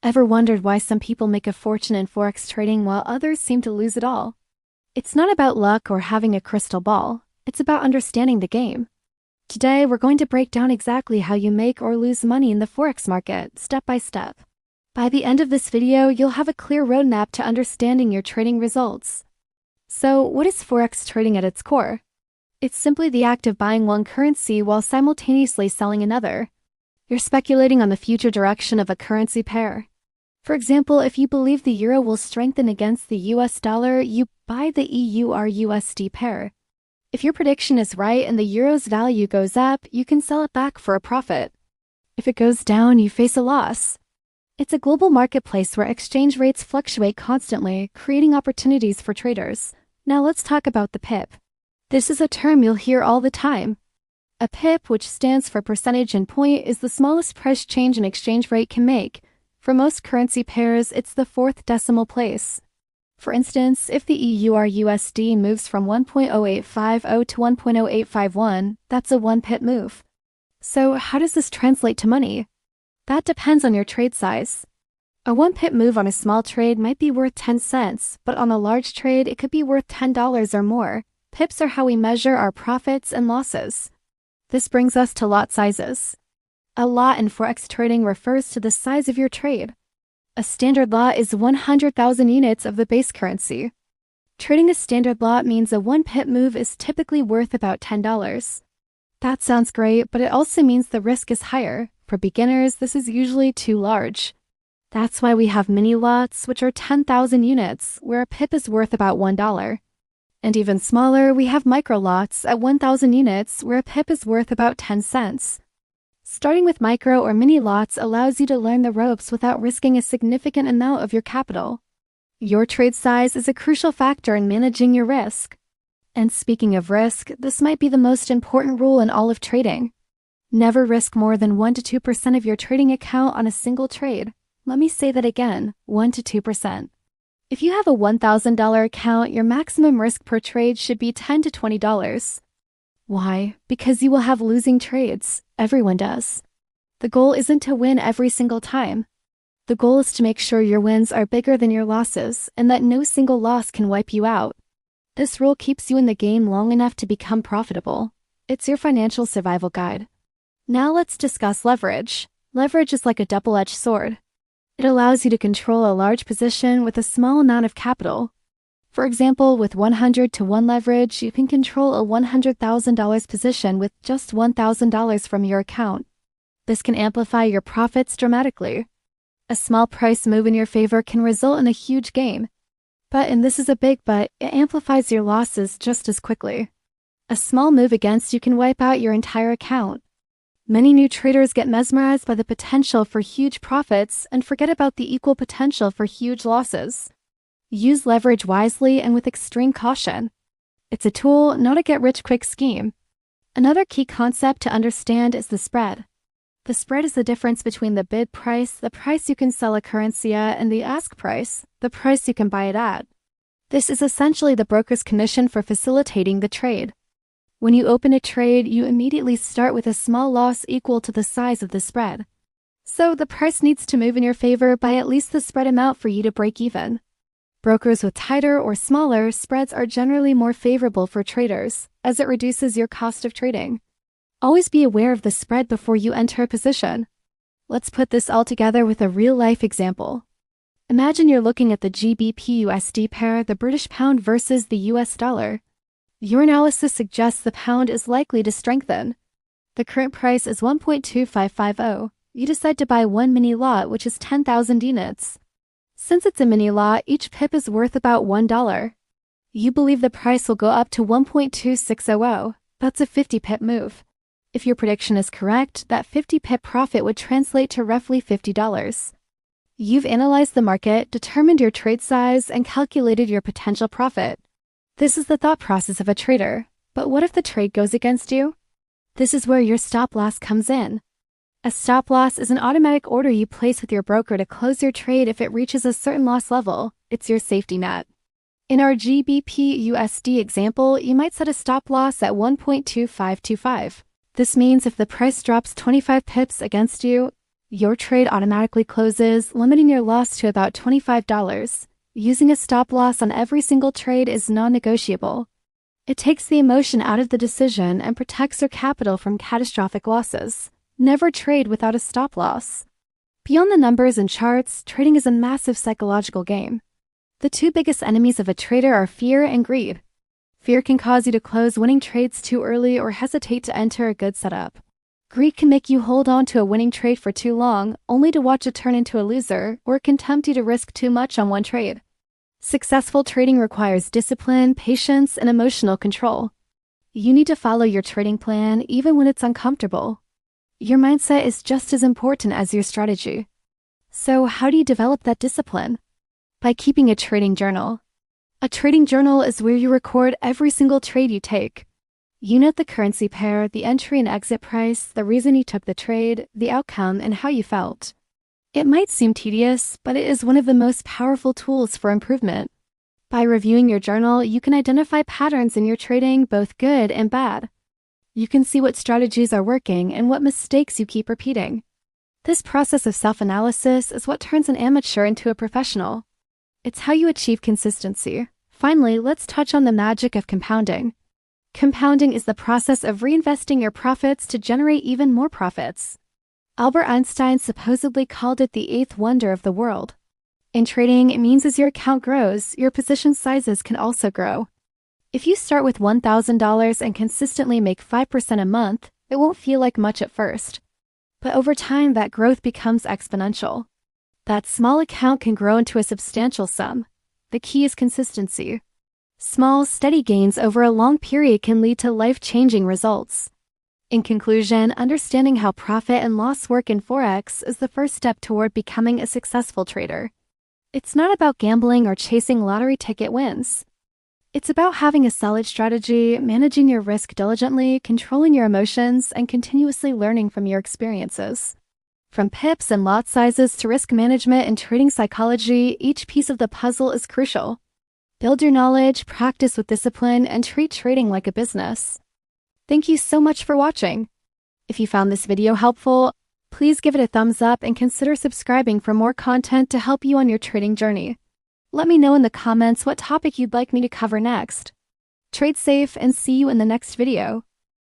Ever wondered why some people make a fortune in Forex trading while others seem to lose it all? It's not about luck or having a crystal ball. It's about understanding the game. Today, we're going to break down exactly how you make or lose money in the Forex market, step by step. By the end of this video, you'll have a clear roadmap to understanding your trading results. So, what is Forex trading at its core? It's simply the act of buying one currency while simultaneously selling another. You're speculating on the future direction of a currency pair. For example, if you believe the euro will strengthen against the US dollar, you buy the EUR-USD pair. If your prediction is right and the euro's value goes up, you can sell it back for a profit. If it goes down, you face a loss. It's a global marketplace where exchange rates fluctuate constantly, creating opportunities for traders. Now let's talk about the pip. This is a term you'll hear all the time. A pip, which stands for percentage in point, is the smallest price change an exchange rate can make. For most currency pairs, it's the fourth decimal place. For instance, if the EUR-USD moves from 1.0850 to 1.0851, that's a 1 pip move. So how does this translate to money? That depends on your trade size. A 1 pip move on a small trade might be worth 10 cents, but on a large trade, it could be worth $10 or more. Pips are how we measure our profits and losses. This brings us to lot sizes. A lot in Forex trading refers to the size of your trade. A standard lot is 100,000 units of the base currency. Trading a standard lot means a 1 pip move is typically worth about $10. That sounds great, but it also means the risk is higher. For beginners, this is usually too large. That's why we have mini lots, which are 10,000 units, where a pip is worth about $1. And even smaller, we have micro lots at 1,000 units, where a pip is worth about 10 cents. Starting with micro or mini lots allows you to learn the ropes without risking a significant amount of your capital. Your trade size is a crucial factor in managing your risk. And speaking of risk, this might be the most important rule in all of trading. Never risk more than 1 to 2% of your trading account on a single trade. Let me say that again, 1 to 2%. If you have a $1,000 account, your maximum risk per trade should be $10 to $20. Why? Because you will have losing trades. Everyone does. The goal isn't to win every single time. The goal is to make sure your wins are bigger than your losses and that no single loss can wipe you out. This rule keeps you in the game long enough to become profitable. It's your financial survival guide. Now let's discuss leverage. Leverage is like a double-edged sword. It allows you to control a large position with a small amount of capital. For example, with 100 to 1 leverage, you can control a $100,000 position with just $1,000 from your account. This can amplify your profits dramatically. A small price move in your favor can result in a huge gain. And this is a big but, it amplifies your losses just as quickly. A small move against you can wipe out your entire account. Many new traders get mesmerized by the potential for huge profits and forget about the equal potential for huge losses. Use leverage wisely and with extreme caution. It's a tool, not a get-rich-quick scheme. Another key concept to understand is the spread. The spread is the difference between the bid price, the price you can sell a currency at, and the ask price, the price you can buy it at. This is essentially the broker's commission for facilitating the trade. When you open a trade, you immediately start with a small loss equal to the size of the spread. So the price needs to move in your favor by at least the spread amount for you to break even. Brokers with tighter or smaller spreads are generally more favorable for traders, as it reduces your cost of trading. Always be aware of the spread before you enter a position. Let's put this all together with a real-life example. Imagine you're looking at the GBP-USD pair, the British pound versus the US dollar. Your analysis suggests the pound is likely to strengthen. The current price is 1.2550. You decide to buy one mini lot, which is 10,000 units. Since it's a mini lot, each pip is worth about $1. You believe the price will go up to 1.2600. That's a 50 pip move. If your prediction is correct, that 50 pip profit would translate to roughly $50. You've analyzed the market, determined your trade size, and calculated your potential profit. This is the thought process of a trader. But what if the trade goes against you? This is where your stop loss comes in. A stop loss is an automatic order you place with your broker to close your trade if it reaches a certain loss level. It's your safety net. In our GBP-USD example, you might set a stop loss at 1.2525. This means if the price drops 25 pips against you, Your trade automatically closes, limiting your loss to about $25. Using a stop loss on every single trade is non-negotiable. It takes the emotion out of the decision and protects your capital from catastrophic losses. Never trade without a stop loss. Beyond the numbers and charts, trading is a massive psychological game. The two biggest enemies of a trader are fear and greed. Fear can cause you to close winning trades too early or hesitate to enter a good setup. Greed can make you hold on to a winning trade for too long, only to watch it turn into a loser, or it can tempt you to risk too much on one trade. Successful trading requires discipline, patience, and emotional control. You need to follow your trading plan even when it's uncomfortable. Your mindset is just as important as your strategy. So how do you develop that discipline? By keeping a trading journal. A trading journal is where you record every single trade you take. You note the currency pair, the entry and exit price, the reason you took the trade, the outcome, and how you felt. It might seem tedious, but it is one of the most powerful tools for improvement. By reviewing your journal, you can identify patterns in your trading, both good and bad. You can see what strategies are working and what mistakes you keep repeating. This process of self-analysis is what turns an amateur into a professional. It's how you achieve consistency. Finally, let's touch on the magic of compounding. Compounding is the process of reinvesting your profits to generate even more profits. Albert Einstein supposedly called it the eighth wonder of the world. In trading, it means as your account grows, your position sizes can also grow. If you start with $1,000 and consistently make 5% a month, it won't feel like much at first. But over time, that growth becomes exponential. That small account can grow into a substantial sum. The key is consistency. Small, steady gains over a long period can lead to life-changing results. In conclusion, understanding how profit and loss work in Forex is the first step toward becoming a successful trader. It's not about gambling or chasing lottery ticket wins. It's about having a solid strategy, managing your risk diligently, controlling your emotions, and continuously learning from your experiences. From pips and lot sizes to risk management and trading psychology, each piece of the puzzle is crucial. Build your knowledge, practice with discipline, and treat trading like a business. Thank you so much for watching. If you found this video helpful, please give it a thumbs up and consider subscribing for more content to help you on your trading journey. Let me know in the comments what topic you'd like me to cover next. Trade safe and see you in the next video.